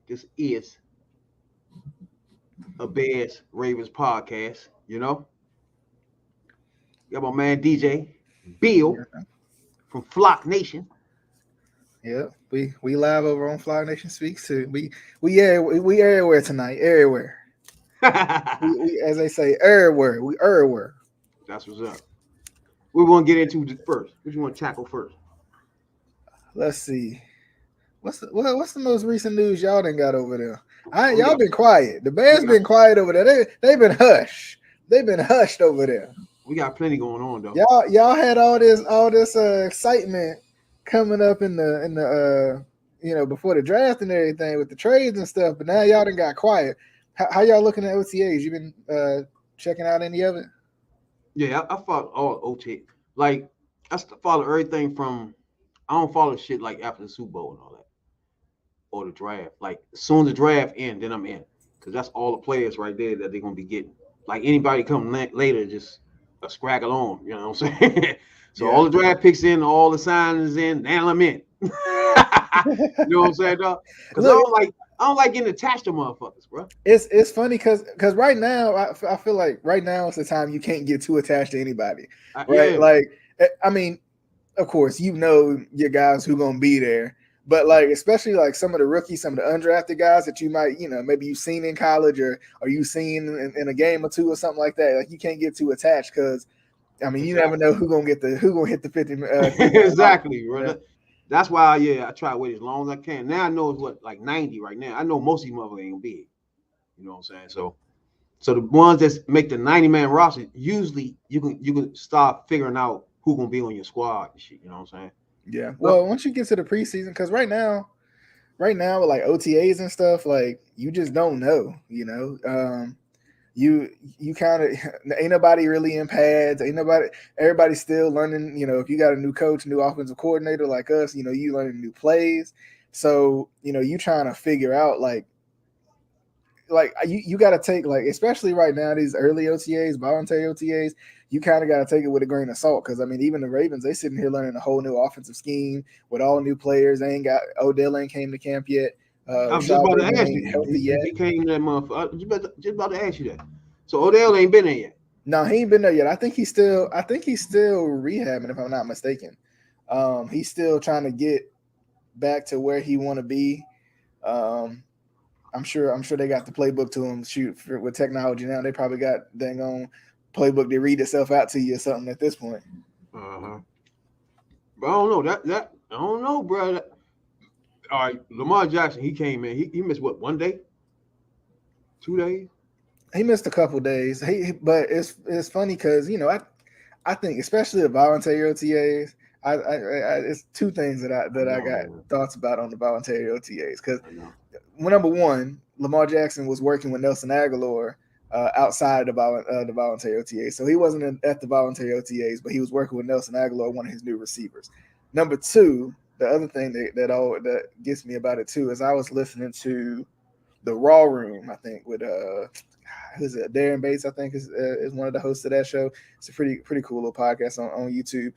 This is a Bears Ravens podcast. Got my man DJ Beal Yeah, from Flock Nation. yeah. We live over on Fly Nation Speaks too. We everywhere tonight, everywhere. That's We as they say, everywhere. We everywhere. what's up. We want to get into it first. What you want to tackle first? Let's see. What's the most recent news y'all done got over there? We Y'all got, been quiet. The we band's got been quiet over there. They've been hushed. They've been hushed over there. we got plenty going on though. Y'all had all this excitement coming up in the before the draft and everything with the trades and stuff, but now y'all done got quiet. How y'all looking at OTAs? You been checking out any of it? Yeah, I follow all OT. Like follow everything from. I don't follow shit like after the Super Bowl and all that, or the draft. Like as soon as the draft ends, then I'm in, because that's all the players right there that they're gonna be getting. Like anybody come later, just a scraggle on. You know what I'm saying? So all Yeah. the draft picks in, all the signings in. Now I'm in. You know what I'm saying, dog? Because Look, I don't like getting attached to motherfuckers, bro. it's funny because right now I feel like right now is the time you can't get too attached to anybody, right? Yeah, Like I mean, of course you know your guys who gonna be there, but like especially like some of the rookies, some of the undrafted guys that you might maybe you've seen in college or you've seen in a game or two or something like that. Like you can't get too attached because I mean you never exactly. know who gonna hit the 50. Exactly, bro. Yeah. That's why, I try to wait as long as I can. Now I know it's what like 90 right now. I know most of these motherfuckers ain't gonna be here. You know what I'm saying? So the ones that make the 90-man roster, usually you can start figuring out who gonna be on your squad and shit. You know what I'm saying? Yeah. Well, Well, once you get to the preseason, because right now with like OTAs and stuff, like you just don't know. You kind of ain't nobody really in pads. Ain't nobody. Everybody's still learning. If you got a new coach, new offensive coordinator like us, you learning new plays. So you trying to figure out you got to take like especially right now these early OTAs, voluntary OTAs. You kind of got to take it with a grain of salt because I mean even the Ravens they sitting here learning a whole new offensive scheme with all new players. They ain't got Odell ain't came to camp yet. I was just Rashad about to Bateman ask ain't you. healthy yet. He came to that motherfucker. I was just about to ask you that. So Odell ain't been there yet. No, he ain't been there yet. I think he's still rehabbing if I'm not mistaken. He's still trying to get back to where he want to be. Um, I'm sure they got the playbook to him. With technology now, they probably got dang on playbook to read itself out to you or something at this point. Uh-huh. But I don't know that I don't know, bro. All right, Lamar Jackson, he came in. He missed what, 1 day, 2 days? He missed a couple days. But it's funny because I think especially the voluntary OTAs. It's two things that I I know, got man. thoughts about on the voluntary OTAs because I know. number one, Lamar Jackson was working with Nelson Aguilar outside of the voluntary OTAs. So he wasn't at the voluntary OTAs, but he was working with Nelson Aguilar, one of his new receivers. Number two, the other thing that gets me about it too is I was listening to the Raw Room, I think, with who's it? Darren Bates, I think, is one of the hosts of that show. It's a pretty cool little podcast on YouTube.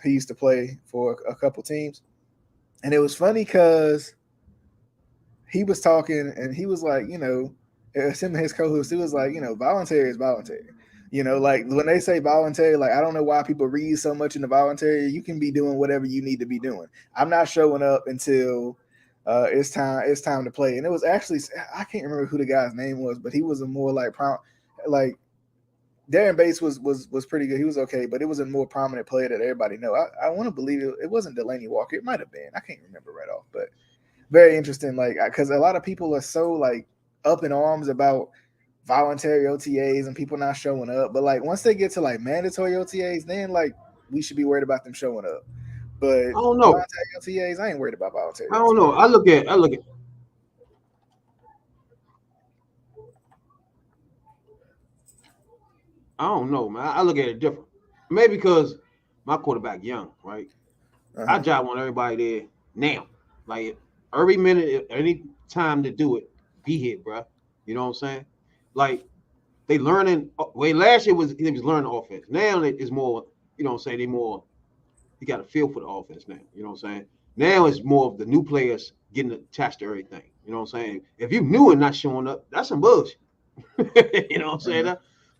He used to play for a couple teams, and it was funny because he was talking and he was like, it's him and his co-host. He was like, voluntary is voluntary. Like when they say voluntary, like I don't know why people read so much in the voluntary. You can be doing whatever you need to be doing. I'm not showing up until it's time to play. And it was actually I can't remember who the guy's name was, but he was a more like Darren Bates was pretty good. He was okay, but it was a more prominent player that everybody know. I want to believe it wasn't Delaney Walker. It might have been. I can't remember right off, but very interesting. Like because a lot of people are so like up in arms about voluntary OTAs and people not showing up, but like once they get to like mandatory OTAs, then like we should be worried about them showing up. But I don't know. voluntary OTAs, I ain't worried about voluntary I don't know. OTAs. I don't know, man. I look at it different. Maybe because my quarterback young, right? I Uh-huh. just want everybody there now. Like every minute, any time to do it, be here, bro. You know what I'm saying? Like they learning. Wait, last year he was learning offense. Now it's more. You know what I'm saying? They more. You got a feel for the offense now. You know what I'm saying? Now it's more of the new players getting attached to everything. You know what I'm saying? If you knew and not showing up, that's some bullshit. You know what I'm saying? Uh,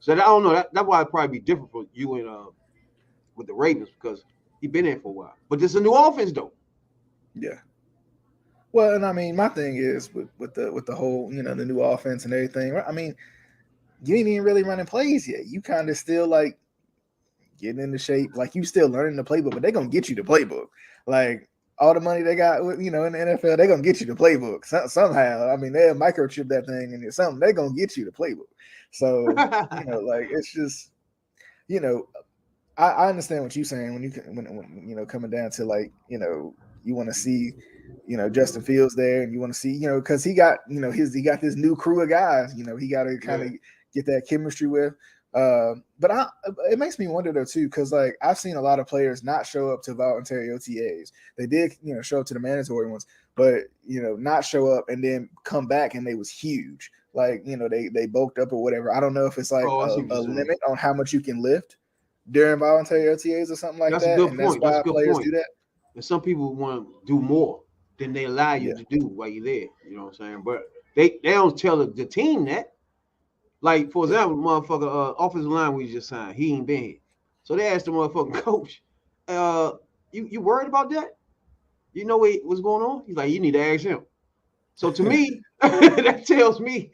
I don't know. That's why it'd probably be different for you and with the Ravens because he been there for a while. But this is a new offense though. yeah. Well, and I mean, my thing is with the whole, the new offense and everything. I mean, you ain't even really running plays yet. You kind of still like getting into shape. Like you still learning the playbook, but they're gonna get you the playbook. Like all the money they got, in the NFL, they're gonna get you the playbook somehow. I mean, they'll microchip that thing and it's something. They're gonna get you the playbook. So like it's just, I understand what you're saying when coming down to like you want to see Justin Fields there and you want to see because he got he got this new crew of guys he got to kind of get that chemistry with. But it makes me wonder though too, because like I've seen a lot of players not show up to voluntary OTAs. They did show up to the mandatory ones, but not show up and then come back and they was huge. Like they bulked up or whatever. I don't know if it's like a limit on how much you can lift during voluntary OTAs or something like that's that. A good and point. that's why players do that. And some people want to do more than they allow you to do while you're there. You know what I'm saying? But they don't tell the team that. Like, for example, motherfucker, offensive line we just signed, he ain't been here. So they asked the motherfucking coach, you worried about that? You know what's going on? He's like, you need to ask him. So to me, that tells me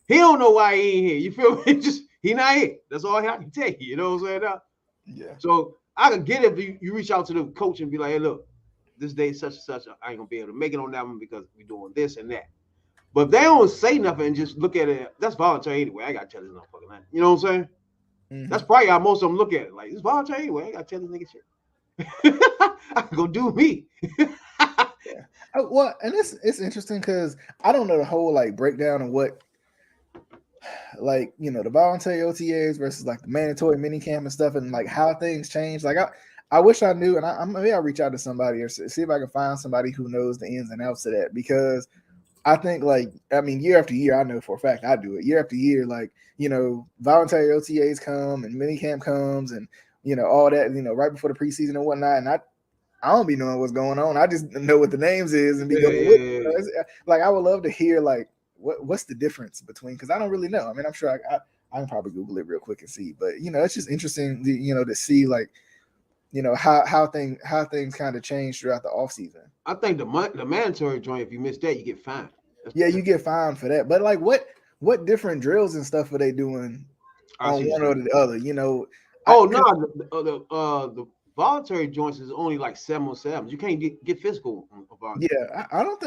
he don't know why he ain't here. You feel me? He not here. That's all I can tell you. You know what I'm saying? Yeah. So I can get it if you reach out to the coach and be like, hey, look, this day such and such, I ain't gonna be able to make it on that one because we're doing this and that. But if they don't say nothing and just look at it, that's voluntary anyway. I gotta tell this motherfucker man. You know what I'm saying? Mm-hmm. That's probably how most of them look at it. Like, it's voluntary anyway. I gotta tell this nigga shit. I can go do me. Yeah. Well, and it's interesting because I don't know the whole like breakdown of what like the voluntary OTAs versus like the mandatory minicamp and stuff, and like how things change. Like I wish I knew, and maybe I'll reach out to somebody or see if I can find somebody who knows the ins and outs of that, because I think year after year, I know for a fact I do it. Year after year, like voluntary OTAs come and minicamp comes and all that, right before the preseason and whatnot, and I don't be knowing what's going on. I just know what the names is and be going. Yeah. Like I would love to hear like what's the difference between, because I don't really know. I mean, I'm sure I can probably Google it real quick and see, but it's just interesting to see like how things kind of change throughout the off season. I think the mandatory joint, if you miss that, you get fined. You get fined for that. But like what different drills and stuff are they doing on one or the other? The voluntary joints is only like 7-on-7. You can't get physical. Yeah, I don't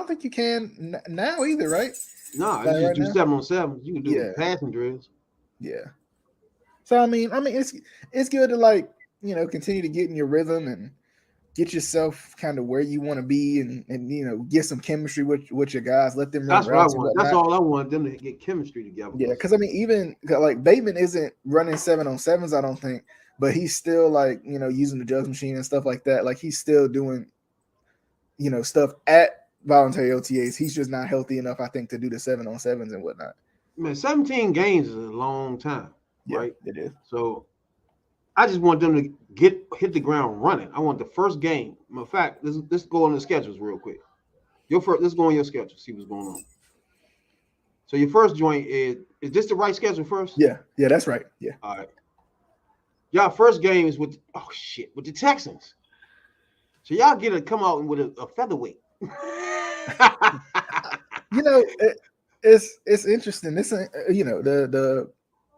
think you can now either, right? No, you just do 7-on-7. You can do passing drills. Yeah. So I mean, it's good to like continue to get in your rhythm and get yourself kind of where you want to be, and get some chemistry with your guys. Let them run. That's what I want. That's all I want, them to get chemistry together. Yeah, because I mean, even like Bateman isn't running 7-on-7s, I don't think, but he's still like using the jugs machine and stuff like that. Like he's still doing stuff at voluntary OTAs. He's just not healthy enough, I think, to do the 7-on-7s and whatnot. Man, 17 games is a long time, right? It is. So I just want them to hit the ground running. I want the first game. In fact, let's go on the schedules real quick. Let's go on your schedule, see what's going on. So your first joint is this the right schedule first? Yeah, that's right. Yeah. All right. Y'all first game is with the Texans. So y'all get to come out with a featherweight. It's interesting. This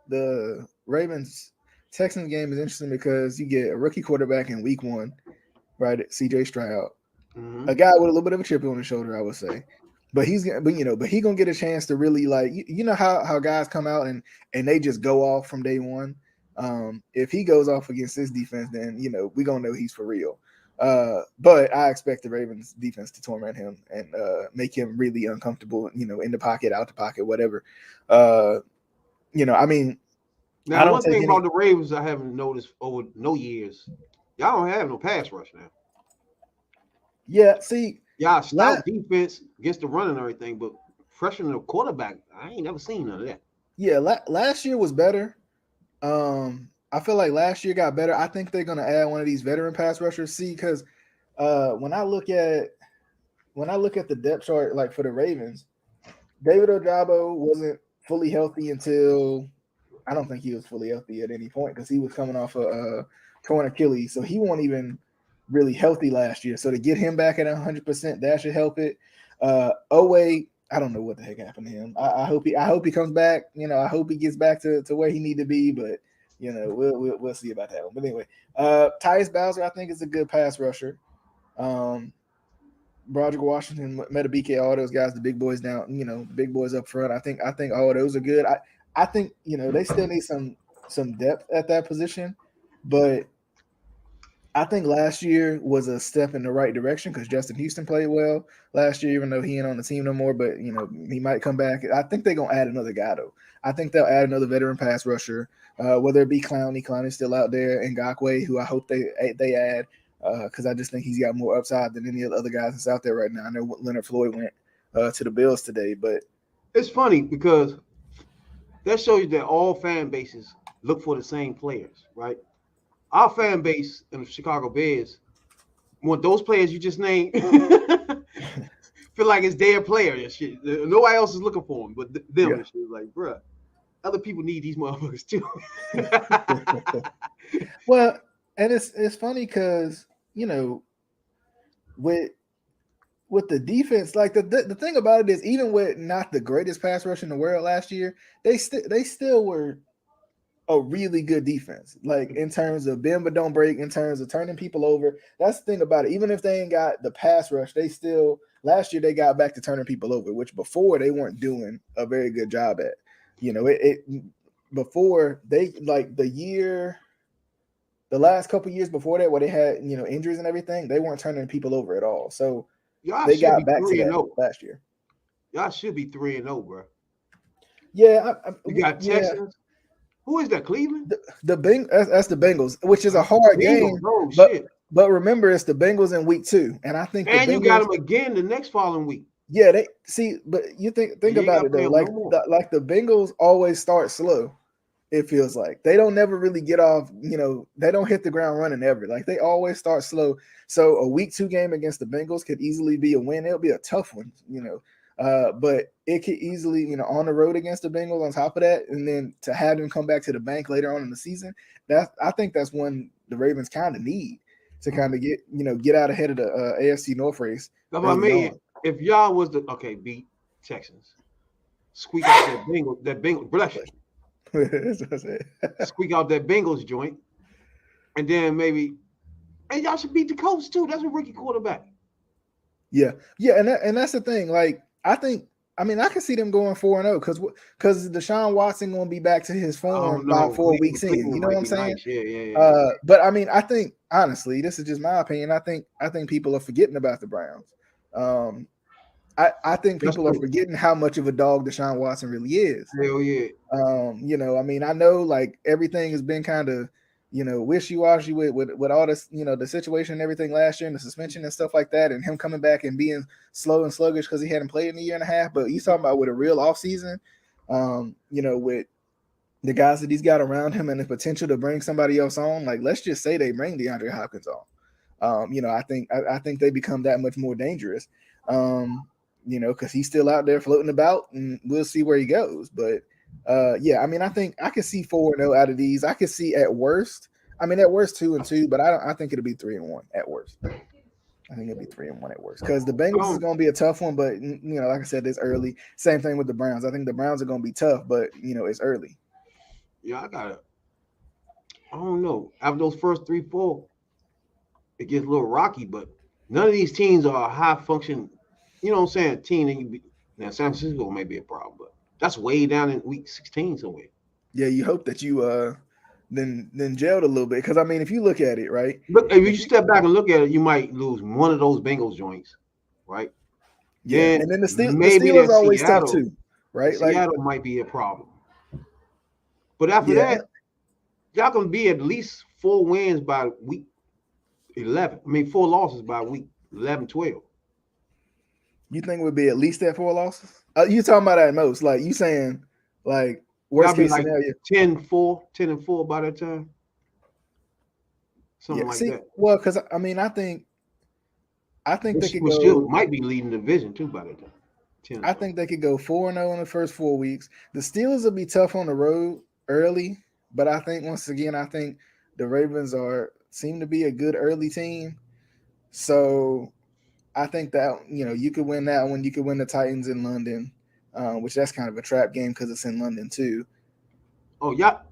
the Ravens Texans game is interesting because you get a rookie quarterback in week 1, right? CJ Stroud, a guy with a little bit of a chip on his shoulder, I would say. But he's gonna get a chance to really like how guys come out and they just go off from day one. If he goes off against this defense, then we're gonna know he's for real. But I expect the Ravens defense to torment him and make him really uncomfortable, in the pocket, out the pocket, whatever. I mean, now one thing about the Ravens I haven't noticed over no years, y'all don't have no pass rush now. Yeah, see, y'all stout defense against the run and everything, but freshman the quarterback, I ain't never seen none of that. Yeah, last year was better. I feel like last year got better. I think they're gonna add one of these veteran pass rushers. See, because when I look at when I look at the depth chart, like for the Ravens, David Ojabo wasn't fully healthy until I don't think he was fully healthy at any point because he was coming off a torn Achilles, so he wasn't even really healthy last year. So to get him back at 100%, that should help it. Owe, I don't know what the heck happened to him. I hope he comes back. I hope he gets back to where he need to be. But we'll see about that one. But anyway, Tyus Bowser I think is a good pass rusher. Broderick Washington, Metabike, all those guys, the big boys down, the big boys up front. I think all of those are good. I think they still need some depth at that position, but I think last year was a step in the right direction because Justin Houston played well last year, even though he ain't on the team no more. But he might come back. I think they're gonna add another guy though. I think they'll add another veteran pass rusher, whether it be Clowney. Clowney's still out there, and Ngakwe, who I hope they add because I just think he's got more upside than any of the other guys that's out there right now. I know Leonard Floyd went to the Bills today, but it's funny because that shows you that all fan bases look for the same players, right? Our fan base in the Chicago Bears want those players you just named feel like it's their player and shit. Nobody else is looking for them but them. Yeah. And shit. Like, bruh, other people need these motherfuckers too. Well, and it's funny because with the defense, like the thing about it is, even with not the greatest pass rush in the world last year, they still were a really good defense, like in terms of bend but don't break, in terms of turning people over. That's the thing about it. Even if they ain't got the pass rush, they still last year they got back to turning people over, which before they weren't doing a very good job at. Before they like the last couple years before that, where they had injuries and everything, they weren't turning people over at all. So they got back to that last year. Y'all should be 3-0, bro. Yeah, you got Texans. Yeah. Who is that? Cleveland? That's the Bengals, which is a hard game. Oh, but remember, it's the Bengals in week 2, and I think you got them again the next following week. Yeah, they see, but you think about it though, like the Bengals always start slow. It feels like they don't never really get off. They don't hit the ground running ever. Like they always start slow. So a week 2 game against the Bengals could easily be a win. It'll be a tough one, but it could easily, on the road against the Bengals on top of that, and then to have them come back to the bank later on in the season, I think that's one the Ravens kind of need to kind of get out ahead of the AFC North race. If y'all was beat Texans, squeak out that Bengals, bless you. Squeak out that Bengals joint, and then and y'all should beat the Colts too. That's a rookie quarterback. Yeah, and that's the thing. Like I can see them going 4-0 because Deshaun Watson going to be back to his form about 4 weeks in. You know what I'm saying? Nice. Yeah. But I think honestly, this is just my opinion. I think people are forgetting about the Browns. I think people are forgetting how much of a dog Deshaun Watson really is. Hell yeah. I know like everything has been kind of, wishy-washy with all this, the situation and everything last year and the suspension and stuff like that, and him coming back and being slow and sluggish because he hadn't played in a year and a half. But you talking about with a real offseason, with the guys that he's got around him and the potential to bring somebody else on, like let's just say they bring DeAndre Hopkins on. I think they become that much more dangerous. Because he's still out there floating about, and we'll see where he goes. But I think I could see 4-0 out of these. I could see at worst 2-2, but I think it'll be 3-1 at worst. I think it'll be 3-1 at worst because the Bengals is going to be a tough one. But like I said, it's early. Same thing with the Browns. I think the Browns are going to be tough, but it's early. Yeah, I don't know. After those first 3-4, it gets a little rocky. But none of these teams are high function. You know what I'm saying? Team now San Francisco may be a problem, but that's way down in week 16 somewhere. Yeah, you hope that you then gelled a little bit because if you look at it, right? Look, if you step back and look at it, you might lose one of those Bengals joints, right? Yeah, and then the Steelers always tough too, right? Seattle might be a problem, but after that, y'all gonna be at least 4 wins by week 11. 4 losses by week 11, 12. You think we'd be at least at 4 losses? You talking about at most? Like you saying, like worst case scenario, 10-4 by that time, something that. Well, because I think I think they could Which still go. might be leading the division too by the time. 10 I think they could go 4-0 in the first 4 weeks. The Steelers will be tough on the road early, but I think once again, I think the Ravens seem to be a good early team. So I think that you could win that one. You could win the Titans in London, which that's kind of a trap game because it's in London too. Oh, y'all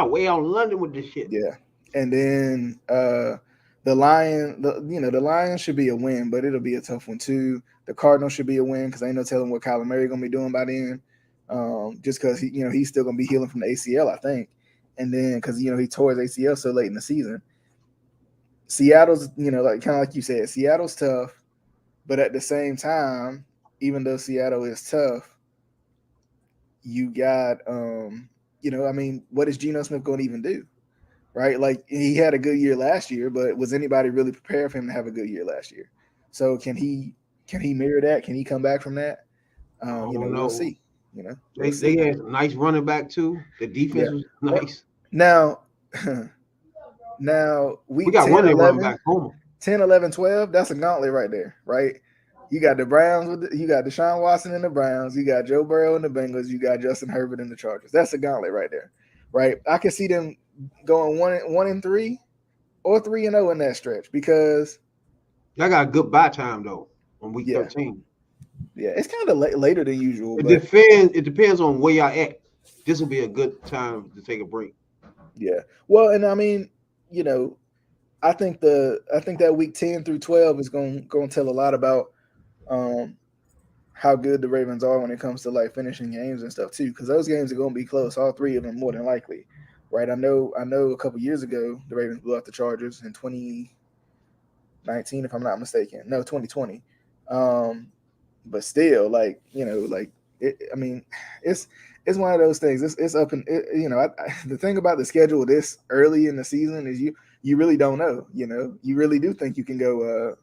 way out in London with this shit. Yeah, and then the Lions should be a win, but it'll be a tough one too. The Cardinals should be a win because ain't no telling what Kyler Murray gonna be doing by then. Just because he's still gonna be healing from the ACL, I think, and then because he tore his ACL so late in the season. Seattle's like kind of like you said, Seattle's tough, but at the same time, even though Seattle is tough, you got what is Geno Smith going to even do? Right? Like he had a good year last year, but was anybody really prepared for him to have a good year last year? So can he mirror that? Can he come back from that? We'll see. They had a nice running back too. The defense was nice. Now we got 10, 11, 10, 11, 12. That's a gauntlet right there, right? You got the Browns you got Deshaun Watson in the Browns, you got Joe Burrow in the Bengals, you got Justin Herbert in the Chargers. That's a gauntlet right there, right? I can see them going 1-3 or 3-0 in that stretch because y'all got a good bye time though on week 13. Yeah, it's kind of later than usual. It depends on where y'all at. This will be a good time to take a break. Yeah. Well, and I mean, I think that week 10 through 12 is going to tell a lot about how good the Ravens are when it comes to like finishing games and stuff too, because those games are going to be close. All three of them more than likely, right? I know. A couple years ago the Ravens blew out the Chargers in 2019, if I'm not mistaken. No, 2020. But still, it's one of those things. It's up and the thing about the schedule this early in the season is you really don't know. You really do think you can go.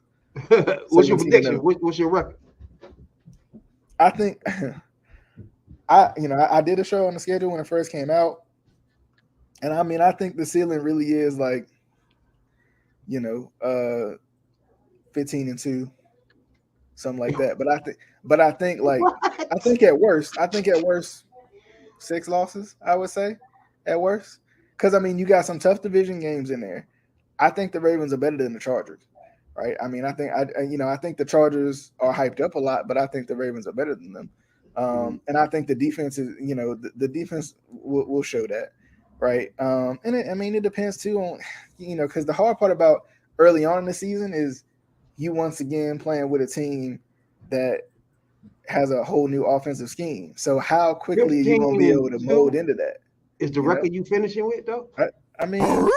What's your prediction? What's your record? I think I did a show on the schedule when it first came out, and I think the ceiling really is 15-2, something like that. But I think at worst 6 losses. I would say at worst, because you got some tough division games in there. I think the Ravens are better than the Chargers. Right. I think the Chargers are hyped up a lot, but I think the Ravens are better than them. And I think the defense is, the defense will show that. Right. And it depends too on, because the hard part about early on in the season is you once again playing with a team that has a whole new offensive scheme. So how quickly are you going to be able to mold into that? Is the record you finishing with though? I mean.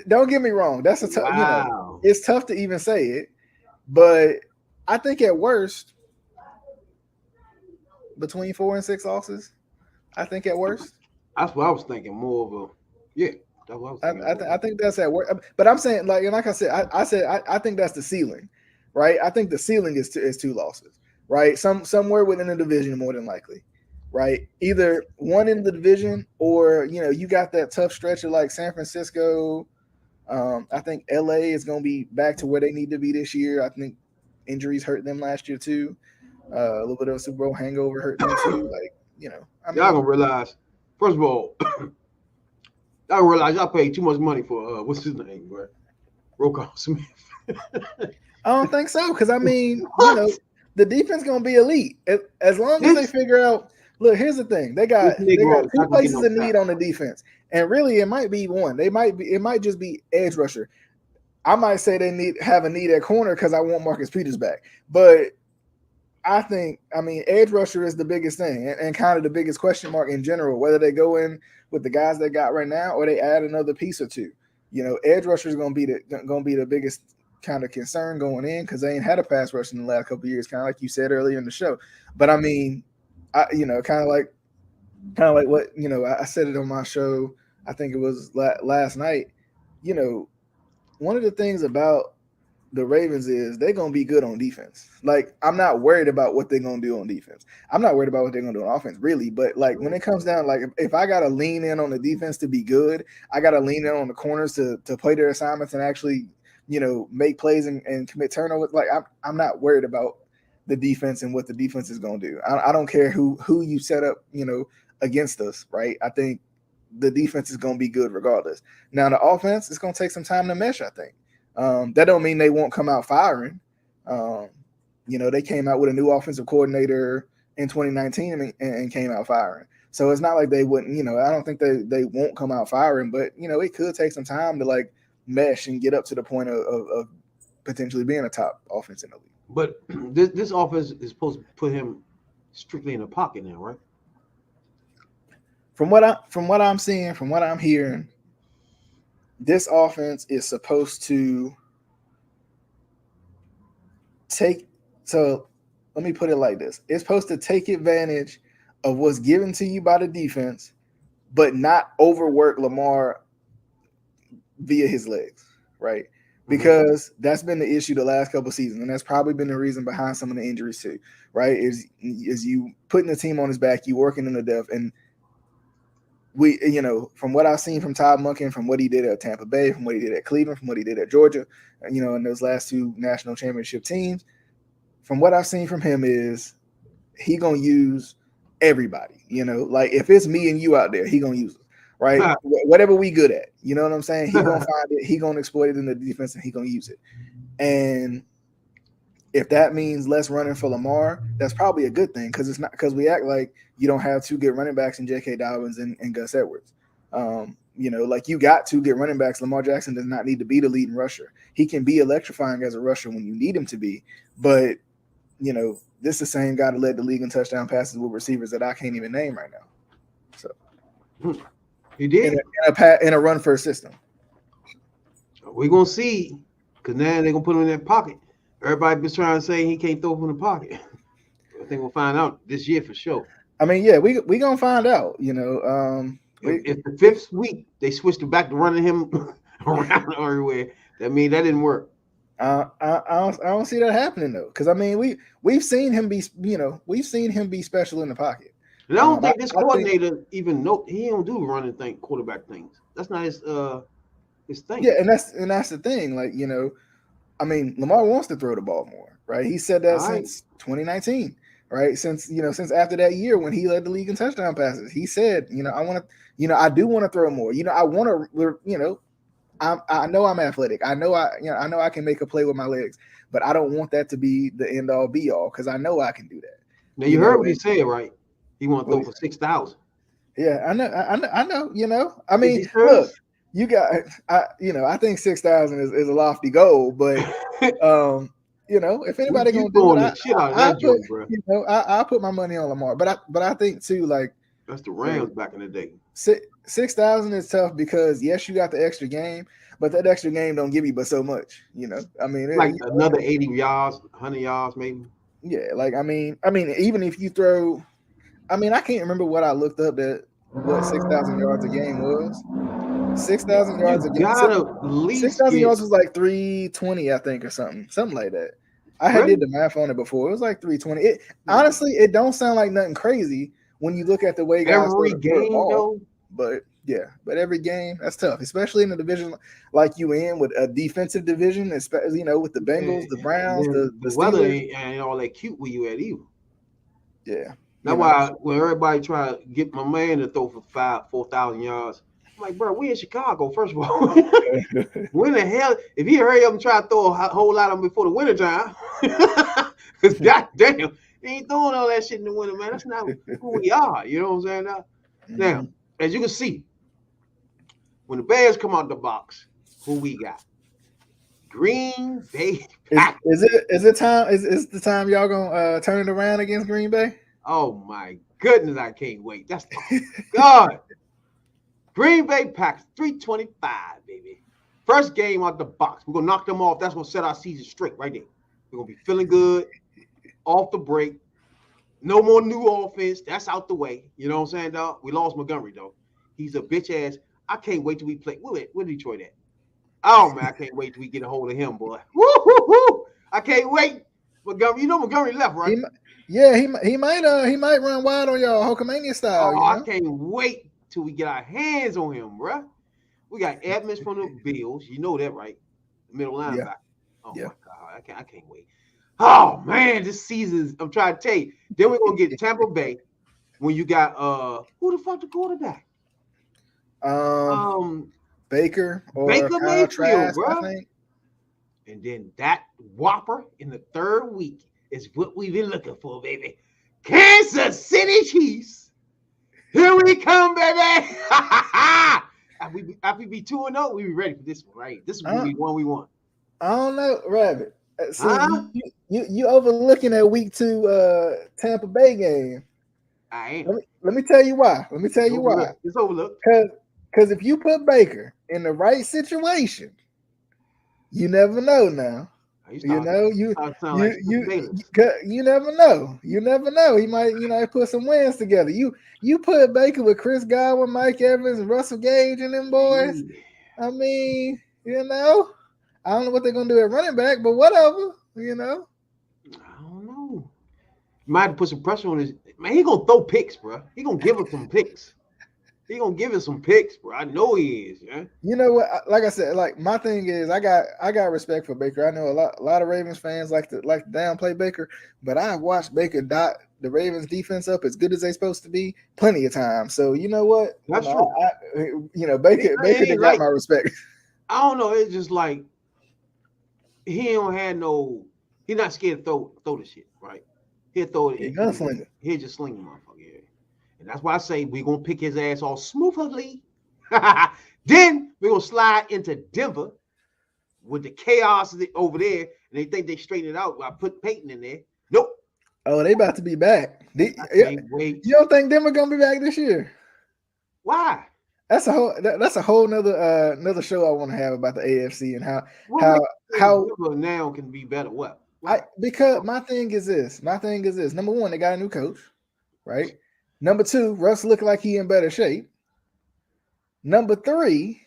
Don't get me wrong. That's a tough. Wow. It's tough to even say it, but I think at worst between 4 and 6 losses. I think at worst. That's what I was thinking. More of a That's what I was thinking. I think that's at worst. But I'm saying like I said, I think that's the ceiling, right? I think the ceiling is 2 losses, right? Somewhere within the division more than likely. Right, either one in the division or you got that tough stretch of like San Francisco. I think LA is going to be back to where they need to be this year. I think injuries hurt them last year too. A little bit of a Super Bowl hangover hurt them too. Y'all gonna realize. First of all, y'all realize y'all paid too much money for what's his name, bro? Roquan Smith. I don't think so, because the defense gonna be elite as long as they figure out. Look, here's the thing. They got 2 places of need on the defense. And really it might be one. It might just be edge rusher. I might say they have a need at corner because I want Marcus Peters back. But I think, edge rusher is the biggest thing and kind of the biggest question mark in general, whether they go in with the guys they got right now or they add another piece or two. Edge rusher is gonna be the biggest kind of concern going in because they ain't had a pass rush in the last couple of years, kind of like you said earlier in the show. But kind of like what I said it on my show. I think it was last night. One of the things about the Ravens is they're gonna be good on defense. Like, I'm not worried about what they're gonna do on defense. I'm not worried about what they're gonna do on offense, really. But like when it comes down, like if I gotta lean in on the defense to be good, I gotta lean in on the corners to play their assignments and actually, make plays and commit turnovers. Like I'm not worried about the defense and what the defense is gonna do. I don't care who you set up, against us, right? I think the defense is gonna be good regardless. Now the offense is gonna take some time to mesh, I think. That don't mean they won't come out firing. They came out with a new offensive coordinator in 2019 and came out firing. So it's not like they wouldn't, I don't think they won't come out firing, but, it could take some time to like mesh and get up to the point of potentially being a top offense in the league. But this offense is supposed to put him strictly in the pocket now, right? From what I'm seeing, from what I'm hearing, this offense is supposed to let me put it like this. It's supposed to take advantage of what's given to you by the defense, but not overwork Lamar via his legs, right? Because that's been the issue the last couple of seasons, and that's probably been the reason behind some of the injuries too, right? Is you putting the team on his back, you working in the depth, and we, from what I've seen from Todd Monken, from what he did at Tampa Bay, from what he did at Cleveland, from what he did at Georgia, in those last two national championship teams, from what I've seen from him is he gonna use everybody. Like if it's me and you out there, he gonna use it, right? Whatever we good at, you know what I'm saying? He gonna find it, he gonna exploit it in the defense, and he gonna use it. And if that means less running for Lamar, that's probably a good thing because we act like you don't have two good running backs in J.K. Dobbins and Gus Edwards. Like you got two good running backs. Lamar Jackson does not need to be the leading rusher. He can be electrifying as a rusher when you need him to be, but this is the same guy that led the league in touchdown passes with receivers that I can't even name right now. So he did in a run first system. We're gonna see because now they're gonna put him in that pocket. Everybody been trying to say he can't throw from the pocket. I think we'll find out this year for sure. I mean, yeah, we gonna find out. If the fifth week they switched it back to running him around everywhere, that means that didn't work. I don't see that happening though, because I mean we've seen him be be special in the pocket. And I don't think this coordinator even know he don't do running quarterback things. That's not his thing. Yeah, and that's the thing. Like I mean, Lamar wants to throw the ball more, right? He said that since 2019, right? Since after that year when he led the league in touchdown passes, he said, I want to, I do want to throw more. I want to, I know I'm athletic. I know I can make a play with my legs, but I don't want that to be the end all be all because I know I can do that. Now you heard what he said, right? He want to throw for 6,000. Yeah, I know. I mean, look. You got, I think 6,000 is a lofty goal, but if anybody gonna do it, I'll put my money on Lamar. But I think too, like that's the Rams back in the day. 6,000 is tough because yes, you got the extra game, but that extra game don't give you but so much. I mean, like another 80 yards, 100 yards, maybe. Yeah, like I mean, even if you throw, I can't remember what I looked up that what 6,000 yards a game was. 6,000 yards a game. 6,000 yards was like 320, I think, or something like that. I had did the math on it before. It was like 320. Honestly, it don't sound like nothing crazy when you look at the way guys every game though. But every game that's tough, especially in a division like you in with a defensive division, especially with the Bengals, the Browns, the weather ain't all that cute where you at either. Yeah, that's why when everybody try to get my man to throw for 4,000 yards. I'm like, bro, we in Chicago, first of all. When the hell, if he hurry up and try to throw a whole lot of them before the winter time, because goddamn, he ain't throwing all that shit in the winter, man. That's not who we are. You know what I'm saying? Now, as you can see, when the Bears come out the box, who we got? Green Bay Packers. Is it time? Is the time y'all gonna turn it around against Green Bay? Oh my goodness, I can't wait. That's God. Green Bay Packers, 325, baby. First game out the box. We're going to knock them off. That's going to set our season straight right there. We're going to be feeling good off the break. No more new offense. That's out the way. You know what I'm saying, dog? We lost Montgomery, though. He's a bitch ass. I can't wait till we play. Where Detroit at? Oh, man, I can't wait till we get a hold of him, boy. Woo-hoo-hoo. I can't wait. Montgomery, you know Montgomery left, right? He might run wide on y'all Hulkamania style. Oh, I can't wait till we get our hands on him, bruh. We got Edmonds from the Bills. You know that, right? Middle linebacker. Oh my God, I can't wait. Oh man, this season, I'm trying to tell you. Then we're gonna get Tampa Bay when you got who the fuck the quarterback? Baker or Baker Kyle Mayfield, Trask, bro. I think. And then that whopper in the third week is what we've been looking for, baby. Kansas City Chiefs. Here we come, baby. After we be 2-0, we be ready for this one, right? This is gonna be one we want. I don't know, Rabbit. You overlooking that week 2 Tampa Bay game. I am. Let me tell you why. It's overlooked. Because if you put Baker in the right situation, you never know now. You never know. You never know. He might put some wins together. You put Baker with Chris Godwin, Mike Evans, and Russell Gage and them boys. I mean, I don't know what they're gonna do at running back, but whatever, I don't know. Might have to put some pressure on his man. He gonna throw picks, bro. He gonna give us some picks. He gonna give us some picks, bro. I know he is. Yeah. You know what? Like I said, like my thing is, I got respect for Baker. I know a lot of Ravens fans like to downplay Baker, but I watched Baker dot the Ravens defense up as good as they supposed to be plenty of times. So you know what? That's true. Baker got my respect. I don't know. It's just like he don't have no. He's not scared to throw the shit, right? He'll throw it. He'll just sling the motherfucker. Yeah. And that's why I say we're going to pick his ass all smoothly. Then we're going to slide into Denver with the chaos over there. And they think they straighten it out by putting Peyton in there. Nope. Oh, they about to be back. Wait. You don't think Denver going to be back this year? Why? That's a whole another show I want to have about the AFC and how now can be better. What? Because my thing is this. Number one, they got a new coach, right? Number two, Russ look like he in better shape. Number three,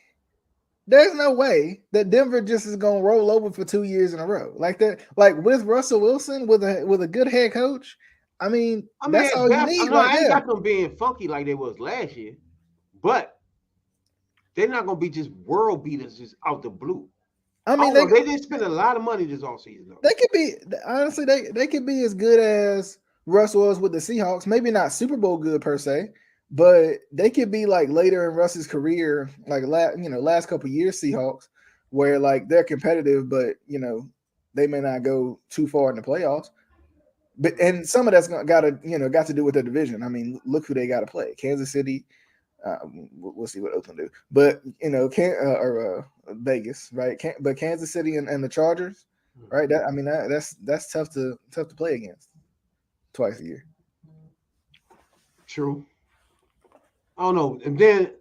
there's no way that Denver just is gonna roll over for 2 years in a row like that. Like with Russell Wilson, with a good head coach. I mean that's all you need. I ain't got them being funky like they was last year, but they're not gonna be just world beaters just out the blue. I mean, they didn't spend a lot of money this offseason. They could be honestly, they could be as good as Russ was with the Seahawks. Maybe not Super Bowl good per se, but they could be like later in Russ's career, like last couple of years Seahawks, where like they're competitive, but they may not go too far in the playoffs. But and some of that's got to do with their division. I mean, look who they got to play: Kansas City. We'll see what Oakland do, but Vegas, right? But Kansas City and the Chargers, right? That's tough to play against twice a year. True. I don't know. And then,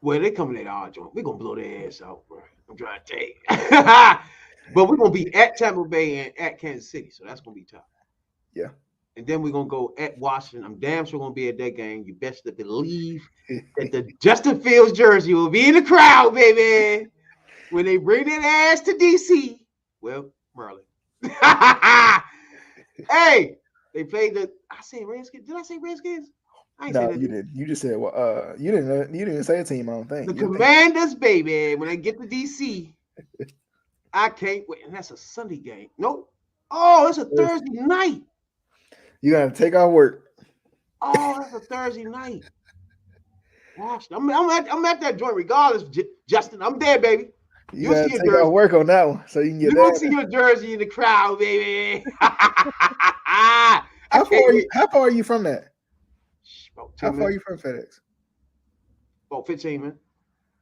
they coming at our joint. We're gonna blow their ass out, bro. I'm trying to tell you. But we're gonna be at Tampa Bay and at Kansas City, so that's gonna be tough. Yeah. And then we're gonna go at Washington. I'm damn sure gonna be at that game. You best to believe that the Justin Fields jersey will be in the crowd, baby. When they bring that ass to DC. Well, Maryland. Hey, they played I said Redskins. Did I say Redskins? I ain't no, say that. You did. You just said you didn't say a team, I don't think. The Commanders, baby. When they get to DC, I can't wait. And that's a Sunday game. Nope. Oh, it's a Thursday night. You gotta take off work. Oh, that's a Thursday night. Washington. I'm at that joint regardless, Justin. I'm there, baby. You gotta take off work on that one, so you can get that. You'll see your jersey in the crowd, baby. How far are you from that? How far are you from FedEx? About 15 minutes.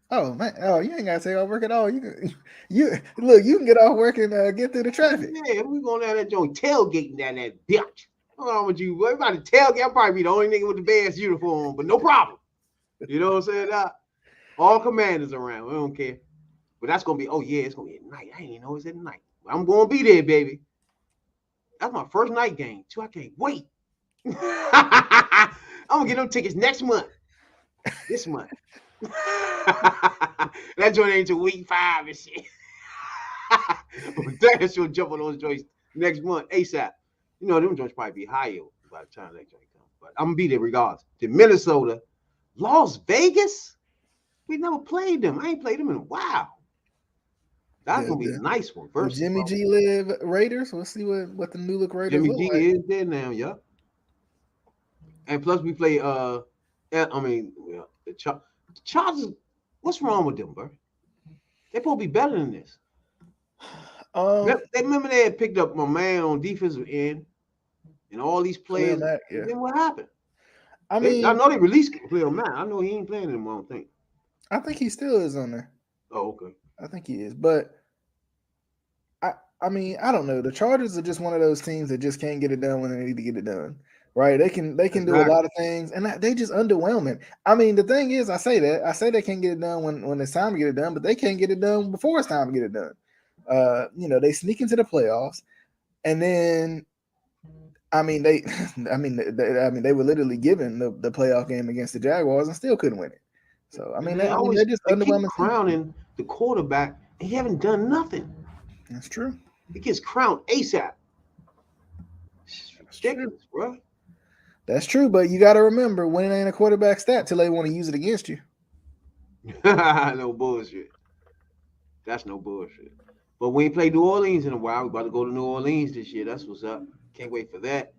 Oh man! Oh, you ain't gotta take off work at all. You can get off work and get through the traffic. Yeah, we going down that joint tailgating down that bitch. What's wrong with you? What about the tailgate? I'll probably be the only nigga with the Bears uniform, but no problem. You know what I'm saying? All Commanders around. We don't care. But that's gonna be. Oh yeah, it's gonna be at night. I didn't even know it's at night. I'm gonna be there, baby. That's my first night game too. I can't wait. I'm gonna get them tickets next month. This month. That joint ain't till week 5 and shit. Damn sure jump on those joints next month ASAP. You know, them joints probably be higher by the time that joint comes. But I'm gonna be there regardless. To Minnesota, Las Vegas. We never played them. I ain't played them in a while. That's gonna be a nice one. The Versus Jimmy G live Raiders. We'll see what the new look Raiders Jimmy look G like. is there now, yeah. And plus we play the Chargers. What's wrong with them, bro? They supposed to be better than this. Remember they had picked up my man on defensive end and all these players. Mack, yeah. And then what happened? I know they released Khalil Mack. I know he ain't playing anymore, I don't think. I think he still is on there. Oh, okay. I think he is. But I mean, I don't know. The Chargers are just one of those teams that just can't get it done when they need to get it done. Right? They can do a lot of things, and they just underwhelming. I mean, the thing is, I say they can't get it done when it's time to get it done, but they can't get it done before it's time to get it done. They sneak into the playoffs, and then they were literally given the playoff game against the Jaguars and still couldn't win it. So they're just underwhelming. Keep crowning the quarterback, and he haven't done nothing. That's true. He gets crowned ASAP. It's ridiculous, bro. That's true, but you got to remember, winning ain't a quarterback stat till they want to use it against you. No bullshit. That's no bullshit. But we ain't played New Orleans in a while. We about to go to New Orleans this year. That's what's up. Can't wait for that.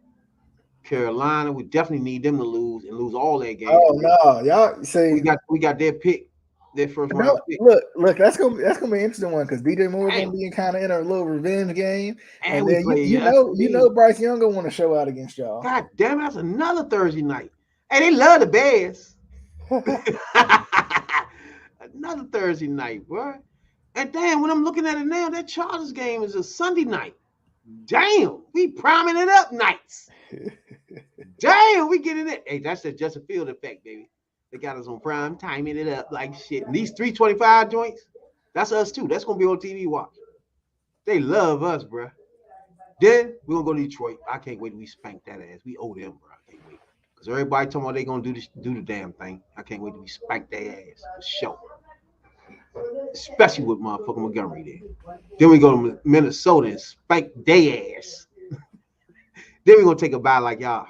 Carolina, we definitely need them to lose and lose all their games. Oh no, y'all say we got their pick, their first round pick. Look, that's gonna be an interesting one because DJ Moore gonna be kind of in a little revenge game, and then you know Bryce Young gonna want to show out against y'all. God damn it, that's another Thursday night. Hey, they love the Bears. Another Thursday night, bro. And damn, when I'm looking at it now, that Chargers game is a Sunday night. Damn, we priming it up nights. Damn, we getting it. Hey, that's just a field effect, baby. They got us on prime, timing it up like shit. And these 325 joints, that's us too. That's gonna be on TV watch. They love us, bro. Then we're gonna go to Detroit. I can't wait till we spank that ass. We owe them, bro. I can't wait. Because everybody talking about they gonna do the damn thing. I can't wait till we spank their ass for sure. Especially with motherfucking Montgomery there. Then we go to Minnesota and spank their ass. Then we're gonna take a bye like y'all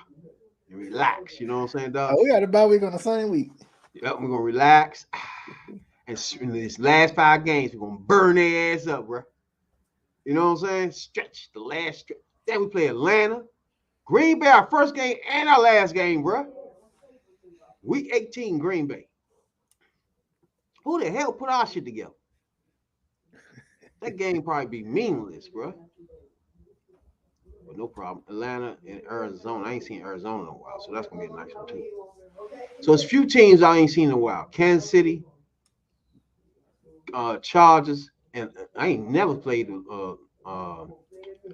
and relax. You know what I'm saying, dog? Oh, we got a bye week on the same week. Yep, we're gonna relax. And in these last 5 games, we're gonna burn their ass up, bro. You know what I'm saying? Stretch the last stretch. Then we play Atlanta, Green Bay, our first game and our last game, bro. Week 18, Green Bay. Who the hell put our shit together? That game probably be meaningless, bro. But no problem. Atlanta and Arizona. I ain't seen Arizona in a while, so that's gonna be a nice one too. So it's a few teams I ain't seen in a while. Kansas City, Chargers, and I ain't never played the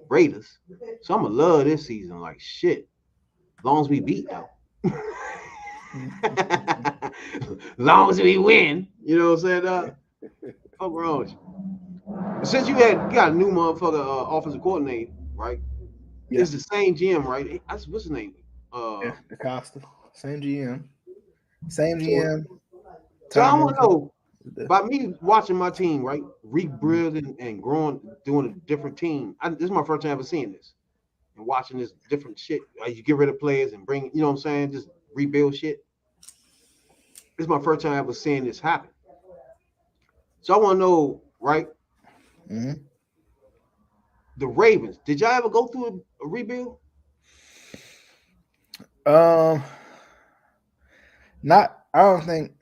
Raiders. So I'm gonna love this season like shit. As long as we beat though. Long as we win, you know what I'm saying? Fuck wrong with you. Since you got a new motherfucker offensive coordinator, right? Yeah. It's the same GM, right? What's his name? DaCosta. Same GM. Same GM. So I want to know by me watching my team, right? Rebuilding and growing, doing a different team. This is my first time ever seeing this and watching this different shit. Like you get rid of players and bring, you know what I'm saying? Just rebuild shit. This is my first time ever seeing this happen. So I want to know, right? Mm-hmm. The Ravens. Did y'all ever go through a rebuild? Not. I don't think.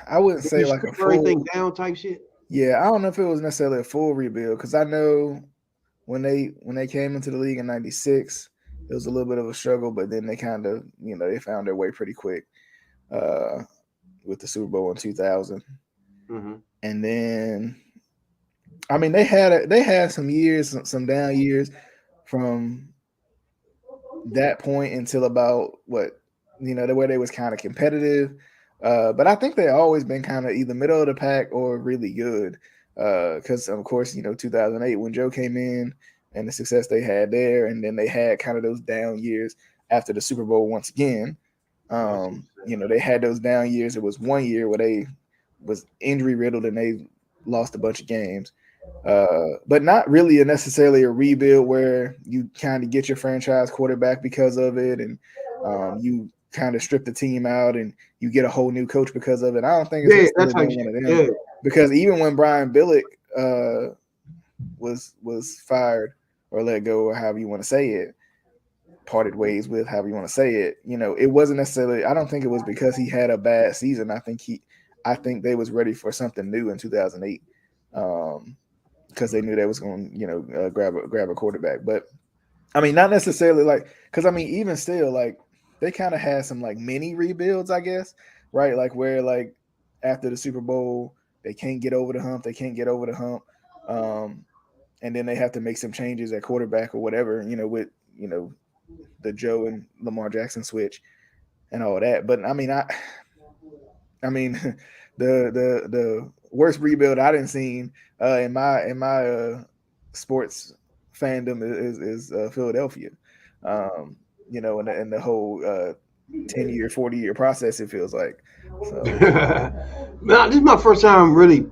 I wouldn't say like a full everything down type shit. Yeah, I don't know if it was necessarily a full rebuild because I know when they came into the league in '96, it was a little bit of a struggle, but then they kind of they found their way pretty quick with the Super Bowl in 2000, and then I mean they had some years, some down years from that point until about the way they was kind of competitive. But I think they always been kind of either middle of the pack or really good. Because of course, 2008 when Joe came in and the success they had there, and then they had kind of those down years after the Super Bowl once again. They had those down years. It was one year where they was injury riddled and they lost a bunch of games. But not really necessarily a rebuild where you kind of get your franchise quarterback because of it, and you kind of strip the team out and you get a whole new coach because of it. I don't think it's Yeah, that's necessarily how you been one should. of them, Yeah. because even when Brian Billick was fired or let go, or however you want to say it, parted ways with, however you want to say it, it wasn't necessarily. I don't think it was because he had a bad season. I think they was ready for something new in 2008. Because they knew they was going to, grab a quarterback. But I mean, not necessarily like, because I mean, even still, like they kind of had some like mini rebuilds, I guess, right? Like where like after the Super Bowl, they can't get over the hump. They can't get over the hump, and then they have to make some changes at quarterback or whatever, with the Joe and Lamar Jackson switch and all that. But I mean, the worst rebuild I didn't seen in my sports fandom is Philadelphia. In the whole 10-year, 40-year process, it feels like. So Now, this is my first time really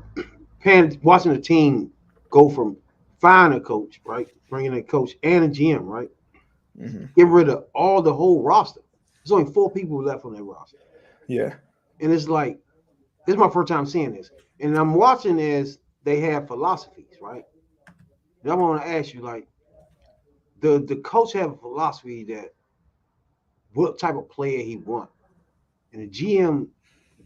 watching a team go from firing a coach, right, bringing a coach and a GM, right, mm-hmm. get rid of all the whole roster. There's only 4 people left on that roster, Yeah. and it's like this is my first time seeing this, and I'm watching as they have philosophies, right. And I want to ask you, like, the coach have a philosophy that what type of player he wants, and the GM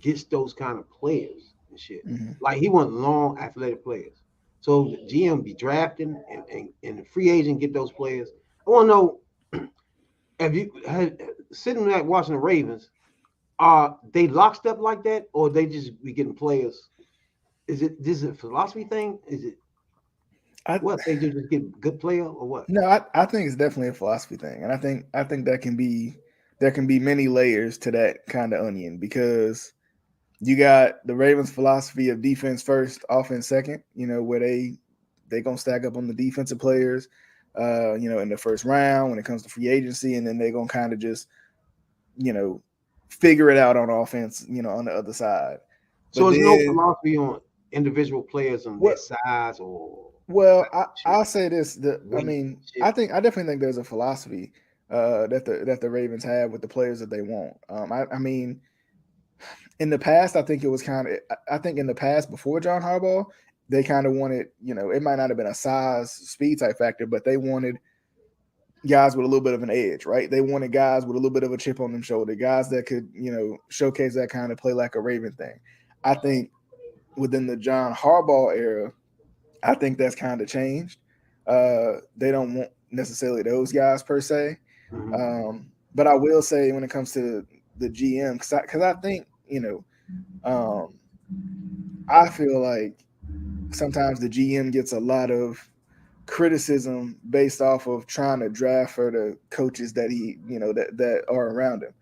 gets those kind of players and shit. Mm-hmm. Like he wants long athletic players. So the GM be drafting and the free agent get those players. I want to know have you had sitting there watching the Ravens, are they locked up like that or they just be getting players? Is it this is a philosophy thing? Is it I what they do just get good player or what? No, I think it's definitely a philosophy thing, and I think that can be there can be many layers to that kind of onion, because you got the Ravens' philosophy of defense first, offense second. Where they gonna stack up on the defensive players, in the first round when it comes to free agency, and then they gonna kind of just you know figure it out on offense, on the other side. So But there's no then philosophy on individual players on their what? size or Well, like shit, I'll say this: I weight mean, shit. I definitely think there's a philosophy that the Ravens have with the players that they want. I mean, in the past, I think it was kind of. I think in the past before John Harbaugh, they kind of wanted. It might not have been a size, speed type factor, but they wanted guys with a little bit of an edge, right? They wanted guys with a little bit of a chip on their shoulder, guys that could, showcase that kind of play like a Raven thing. I think within the John Harbaugh era, I think that's kind of changed. They don't want necessarily those guys per se. Mm-hmm. But I will say when it comes to the GM, because I think, um, I feel like sometimes the GM gets a lot of criticism based off of trying to draft for the coaches that that are around him.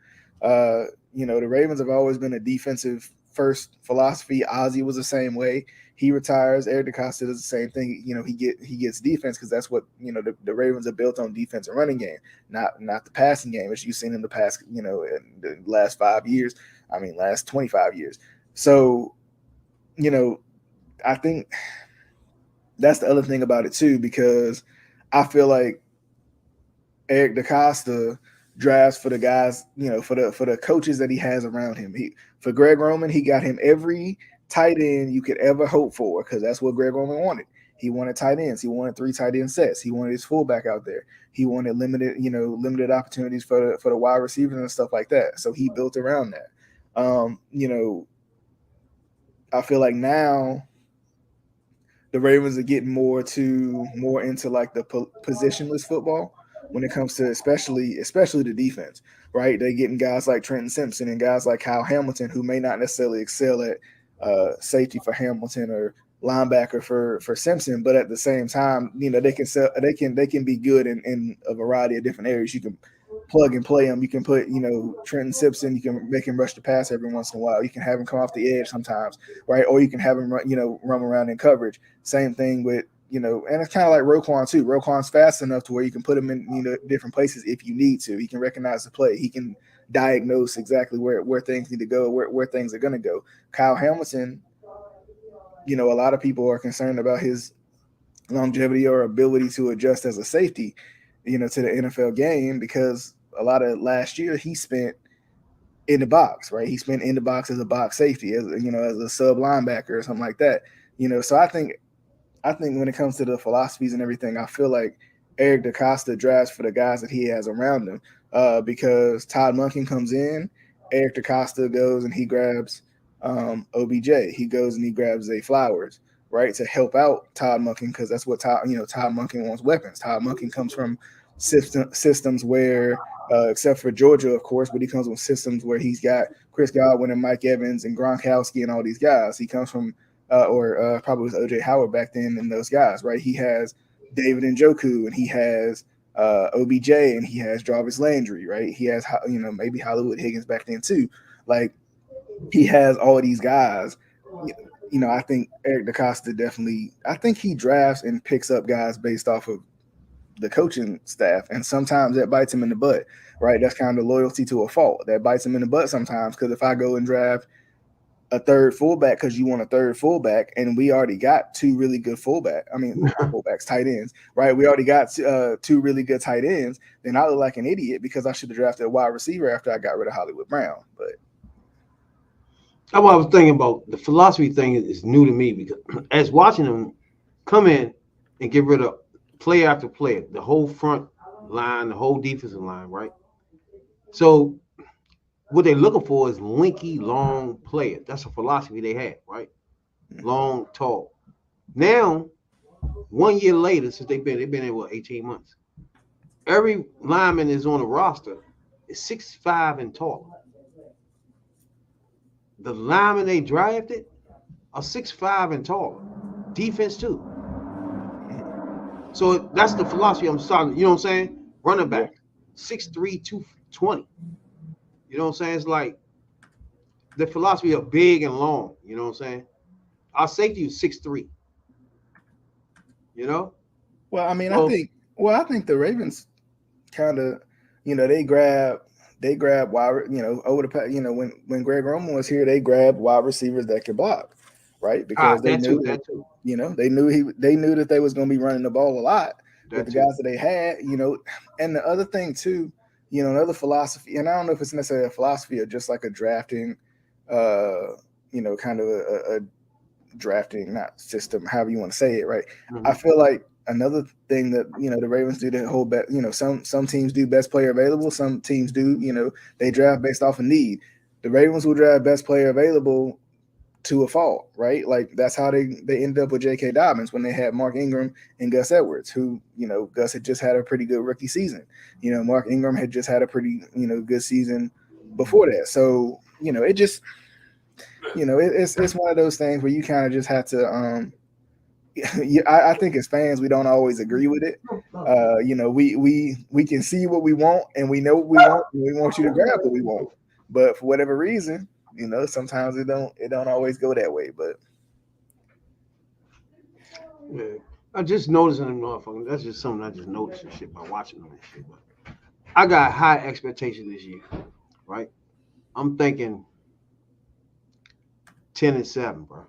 The Ravens have always been a defensive first philosophy. Ozzie was the same way. He retires. Eric DeCosta does the same thing. He gets defense because that's what the Ravens are built on, defense and running game, not the passing game, as you've seen in the past in the last 5 years. I mean, last 25 years. So I think that's the other thing about it too, because I feel like Eric DeCosta drafts for the guys, for the coaches that he has around him. For Greg Roman, he got him every tight end you could ever hope for, because that's what Greg Roman wanted. He wanted tight ends. He wanted 3 tight end sets. He wanted his fullback out there. He wanted limited opportunities for the wide receivers and stuff like that. So he built around that. I feel like now the Ravens are getting more into like the positionless football when it comes to especially the defense, right? They're getting guys like Trenton Simpson and guys like Kyle Hamilton, who may not necessarily excel at safety for Hamilton or linebacker for Simpson, but at the same time, they can be good in a variety of different areas. You can plug and play them. You can put Trenton Simpson. You can make him rush the pass every once in a while. You can have him come off the edge sometimes, right? Or you can have him run around in coverage. Same thing with and it's kind of like Roquan too. Roquan's fast enough to where you can put him in different places if you need to. He can recognize the play. He can diagnose exactly where things need to go, where things are going to go. Kyle Hamilton, a lot of people are concerned about his longevity or ability to adjust as a safety, to the NFL game, because a lot of last year he spent in the box, right? He spent in the box as a box safety, as as a sub linebacker or something like that. So I think when it comes to the philosophies and everything, I feel like Eric DaCosta drafts for the guys that he has around him. Because Todd Monken comes in, Eric DaCosta goes and he grabs OBJ. He goes and he grabs Zay Flowers, right, to help out Todd Monken, because that's what Todd Monken wants, weapons. Todd Monken comes from systems where, except for Georgia, of course, but he comes from systems where he's got Chris Godwin and Mike Evans and Gronkowski and all these guys. He comes from or probably was OJ Howard back then, and those guys, right? He has David Njoku, and he has OBJ, and he has Jarvis Landry, right? He has maybe Hollywood Higgins back then too. Like, he has all these guys. I think Eric DaCosta definitely. I think he drafts and picks up guys based off of the coaching staff, and sometimes that bites him in the butt, right? That's kind of loyalty to a fault. That bites him in the butt sometimes, because if I go and draft a third fullback because you want a third fullback, and we already got two really good fullbacks, tight ends, right? We already got two really good tight ends. Then I look like an idiot because I should have drafted a wide receiver after I got rid of Hollywood Brown. But that's what I was thinking about. The philosophy thing is new to me, because as watching them come in and get rid of player after player, the whole front line, the whole defensive line, right? So what they're looking for is linky, long players. That's a philosophy they had, right? Long, tall. Now, 1 year later, since they've been there 18 months. Every lineman is on the roster is 6'5" and taller. The linemen they drafted are 6'5" and taller. Defense too. So that's the philosophy I'm starting. You know what I'm saying? Running back, 6'3", 220. You know what I'm saying? It's like the philosophy of big and long. You know what I'm saying? Our safety is 6'3". You know? Well, I mean, I think the Ravens kind of, they grab wide, over the, when Greg Roman was here, they grabbed wide receivers that could block, right? Because they knew they knew that they was going to be running the ball a lot with the guys that they had, and the other thing too, another philosophy, and I don't know if it's necessarily a philosophy or just like a drafting, kind of a drafting, not system, however you want to say it, right? Mm-hmm. I feel like another thing that, the Ravens do the whole bet, some teams do best player available, some teams do, they draft based off of need. The Ravens will draft best player available to a fault, right? Like, that's how they ended up with J.K. Dobbins when they had Mark Ingram and Gus Edwards, who, Gus had just had a pretty good rookie season. Mark Ingram had just had a pretty, good season before that. So, it just, it's one of those things where you kind of just have to, I think as fans, we don't always agree with it. We can see what we want, and we know what we want, and we want you to grab what we want. But for whatever reason, sometimes it don't always go that way. But yeah, I just noticing them motherfuckers. That's just something I just noticed and shit by watching them and shit. But I got high expectations this year, right? I'm thinking 10-7, bro.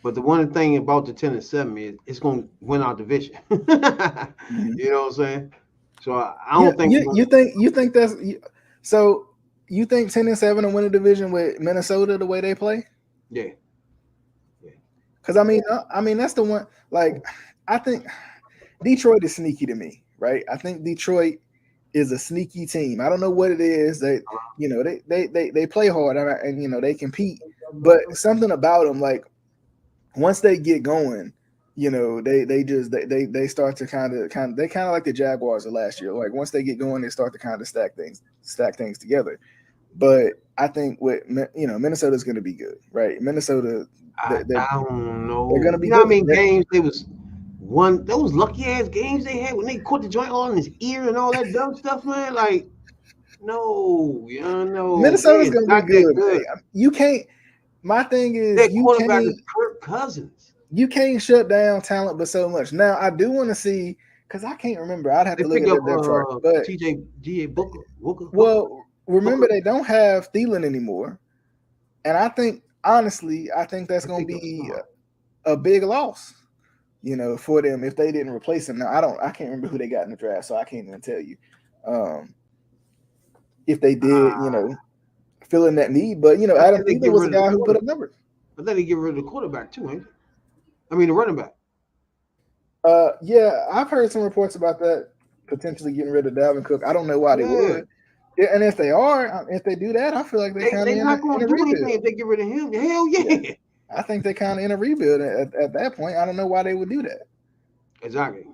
But the one thing about the 10-7 is it's going to win our division. Mm-hmm. You know what I'm saying? So I don't think you think that's so. You think 10-7 will win a division with Minnesota the way they play? Yeah. Because I mean that's the one. Like, I think Detroit is sneaky to me, right? I think Detroit is a sneaky team. I don't know what it is. They they play hard and they compete, but something about them, like, once they get going, they start to kind of like the Jaguars of last year. Like, once they get going, they start to kind of stack things together. But I think with Minnesota's going to be good, right? Minnesota, I don't know. They're going to be. How many games they was won? Those lucky ass games they had when they caught the joint on his ear and all that dumb stuff, man. Like, no. Minnesota's going to be good. You can't. My thing is, that quarterback is Kirk Cousins. You can't shut down talent but so much. Now, I do want to see, because I can't remember. I'd have to look at their chart. But T.J. Booker. Well, remember, they don't have Thielen anymore. And I think, honestly, that's going to be a big loss. for them if they didn't replace him. Now I can't remember who they got in the draft, so I can't even tell you if they did, fill in that need. But I Adam think they Thielen get was a rid of the guy who put up quarterback. numbers. I think they get rid of the quarterback too, ain't it? I mean the running back. Yeah, I've heard some reports about that potentially getting rid of Dalvin Cook. I don't know why they Yeah. would. Yeah, and if they do that, I feel like they kind of They not in gonna a do anything rebuild. if they get rid of him. Hell yeah. Yeah. I think they kind of in a rebuild at that point. I don't know why they would do that. Exactly.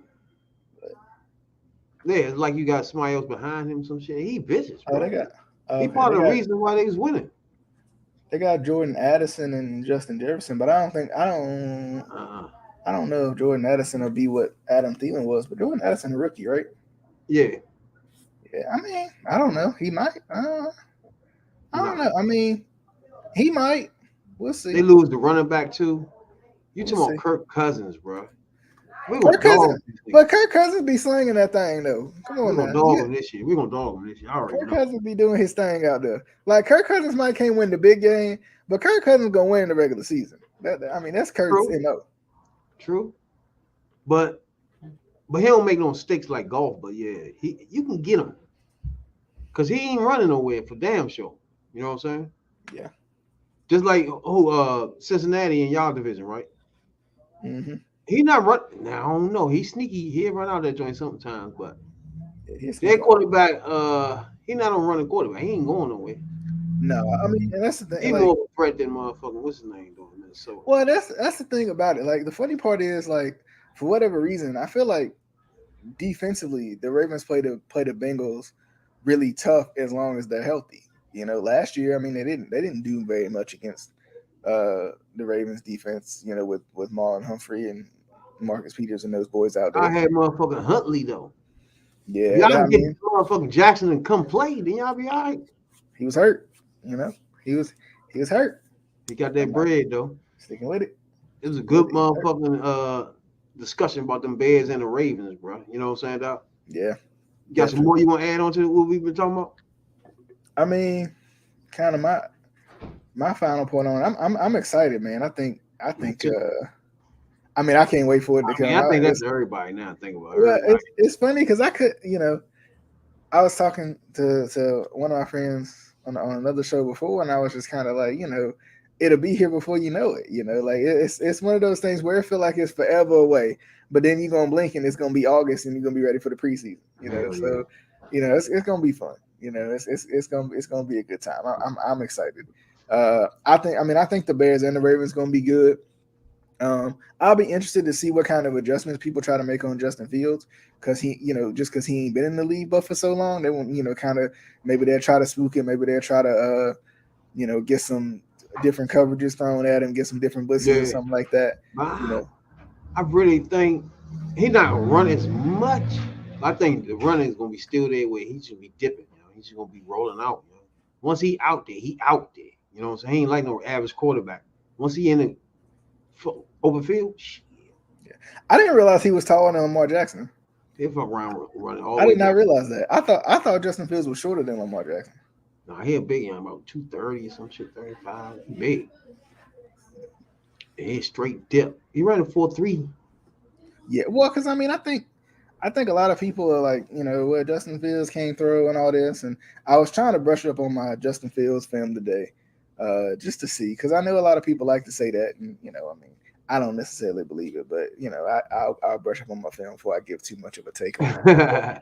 Yeah, it's like you got somebody else behind him, some shit. He vicious, Oh, bro. they got He okay. part of the reason why they was winning. They got Jordan Addison and Justin Jefferson, but I don't know if Jordan Addison will be what Adam Thielen was, but Jordan Addison a rookie, right? Yeah. Yeah, I mean, I don't know. He might. I don't Nah. know. I mean, he might. We'll see. They lose the running back too. You We'll talking about see. Kirk Cousins, bro? We gonna Kirk Cousins, dog this nigga. but Kirk Cousins be slinging that thing though. Come We on gonna now. dog him this year. We gonna dog him this year. I already Kirk know. Cousins be doing his thing out there. Like Kirk Cousins might can't win the big game, but Kirk Cousins gonna win the regular season. That's Kirk's True. MO. True. But he don't make no mistakes like golf. But yeah, you can get him because he ain't running nowhere for damn sure. You know what I'm saying? Yeah. Just like Cincinnati in y'all division, right? Mm-hmm. He not run. Now I don't know. He's sneaky. He'll run out that joint sometimes, but He's that quarterback, he not a running quarterback. He ain't going nowhere. No, I mean, and that's the thing. He Like, more of a threat than motherfucking what's his name doing this. So well, that's the thing about it. Like, the funny part is, like, for whatever reason, I feel like defensively, the Ravens play the Bengals really tough as long as they're healthy. Last year, I mean, they didn't do very much against the Ravens defense. With Marlon Humphrey and Marcus Peters and those boys out I there. had motherfucking Huntley though. Yeah, If y'all can get mean, motherfucking Jackson and come play, then y'all be all right. he was hurt. He was hurt. He got that bread though. Sticking with it. It was a good motherfucking discussion about them Bears and the Ravens, bro. You know what I'm saying, Doc? Yeah. You got some more you want to add on to what we've been talking about? I mean, kind of my final point on it. I'm excited, man. I think I mean, I can't wait for it to come out. I think that's everybody now. Think about it. Well, it's funny because I could, I was talking to one of my friends on another show before, and I was just kind of like, it'll be here before you know it. Like it's one of those things where it feel like it's forever away, but then you're gonna blink and it's gonna be August and you're gonna be ready for the preseason. So it's gonna be fun. It's gonna be a good time. I'm excited. I think the Bears and the Ravens gonna be good. I'll be interested to see what kind of adjustments people try to make on Justin Fields because just because he ain't been in the league but for so long, they won't, kind of maybe they'll try to spook him, maybe they'll try to, get some different coverages thrown at him, get some different blitzes or something like that. I really think he's not gonna run as much. I think the running is gonna be still there where he should be dipping. He's just gonna be rolling out. Once he out there, he out there. You know what I'm saying? He ain't like no average quarterback. Once he in the open field, shit. Yeah. I didn't realize he was taller than Lamar Jackson. He fuck around running all. I did not realize that. I thought Justin Fields was shorter than Lamar Jackson. No, he a big young, about 230 or some shit, 35. Big. And he straight dip. He ran a 4.3. Yeah, well, because I mean, I think a lot of people are like, where Justin Fields can't throw and all this, and I was trying to brush up on my Justin Fields film today, just to see, because I know a lot of people like to say that, and I mean, I don't necessarily believe it, but I'll brush up on my film before I give too much of a take on it.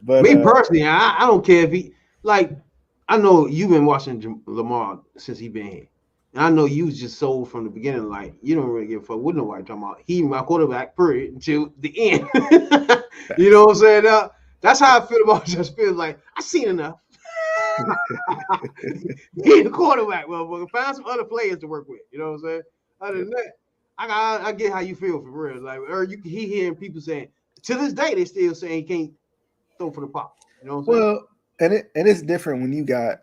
But me personally, I don't care if he I know you've been watching Lamar since he been here. And I know you was just sold from the beginning, like you don't really give a fuck what nobody talking about. He my quarterback, period, until the end. You know what I'm saying? That's how I feel about Justin Fields. Like I seen enough. He the quarterback, motherfucker. Find some other players to work with. You know what I'm saying? Other than that, I get how you feel for real. Like, or he hearing people saying to this day they still saying he can't throw for the pop. You know what I'm saying? Well, and it's different when you got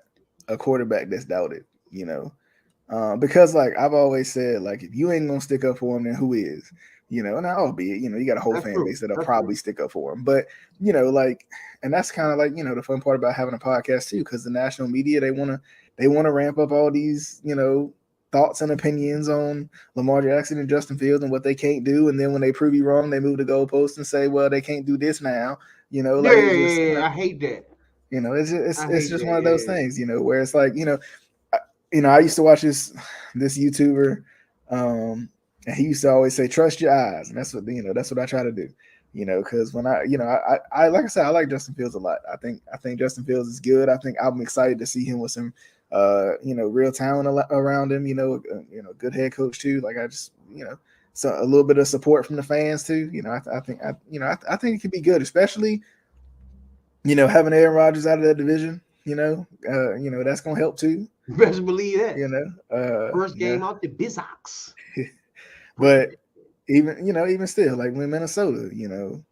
a quarterback that's doubted. Because like I've always said, like if you ain't gonna stick up for him, then who is? And albeit, you got a whole fan base that'll probably stick up for him. But like, and that's kind of like the fun part about having a podcast too, because the national media they wanna ramp up all these thoughts and opinions on Lamar Jackson and Justin Fields and what they can't do, and then when they prove you wrong, they move the goalpost and say, "Well, they can't do this now." Like it's just, I hate that. It's just one of those Yeah. things, where it's like, I used to watch this YouTuber, and he used to always say, "Trust your eyes," and that's what I try to do. Because when I like I said, I like Justin Fields a lot. I think Justin Fields is good. I think I'm excited to see him with some, real talent around him. Good head coach too. Like I just, so a little bit of support from the fans too. I think it could be good, especially, having Aaron Rodgers out of that division. That's gonna help too. You best believe that. First game out the Bizox. But even still, like when Minnesota, you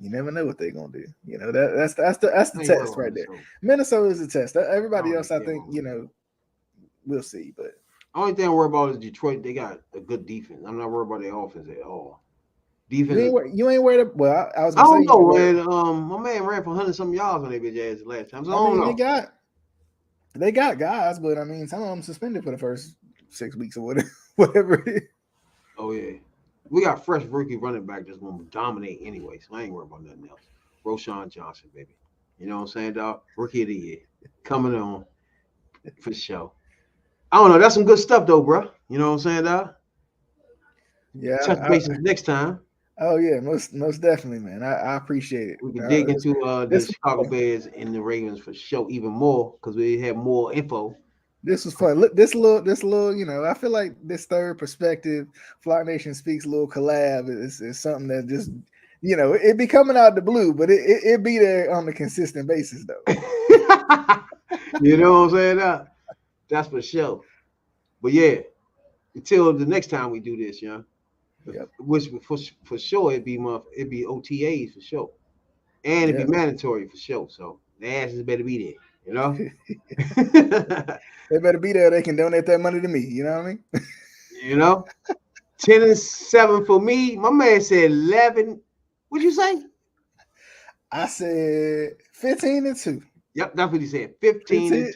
never know what they're gonna do. That's the test right there. Minnesota is a test. Everybody else, I think, we'll see. But only thing I worry about is Detroit. They got a good defense. I'm not worried about their offense at all. Defense. You ain't worried. Well, I was. I don't know, man. My man ran for 100-something yards on their bitch ass last time. So I don't know. They got guys, but I mean, some of them suspended for the first 6 weeks or whatever it is. Oh yeah. We got fresh rookie running back that's going to dominate anyway, so I ain't worried about nothing else. Roschon Johnson, baby. You know what I'm saying, dog? Rookie of the year. Coming on for sure. I don't know. That's some good stuff, though, bro. You know what I'm saying, dog? Yeah. Touch bases next time. Oh, yeah. Most definitely, man. I appreciate it. We can dig into the Chicago Bears and the Ravens for sure even more because we have more info. This was fun. This little, I feel like this third perspective, Flock Nation Speaks little collab is something that just, it be coming out the blue, but it be there on a consistent basis though. You know what I'm saying? That's for sure. But yeah, until the next time we do this, yep. Which for sure it'd be OTAs for sure, and it'd be mandatory for sure. So the asses better be there. They better be there. They can donate that money to me. You know what I mean? 10-7 for me. My man said 11. What'd you say? I said 15-2. Yep, that's what he said. 15-2.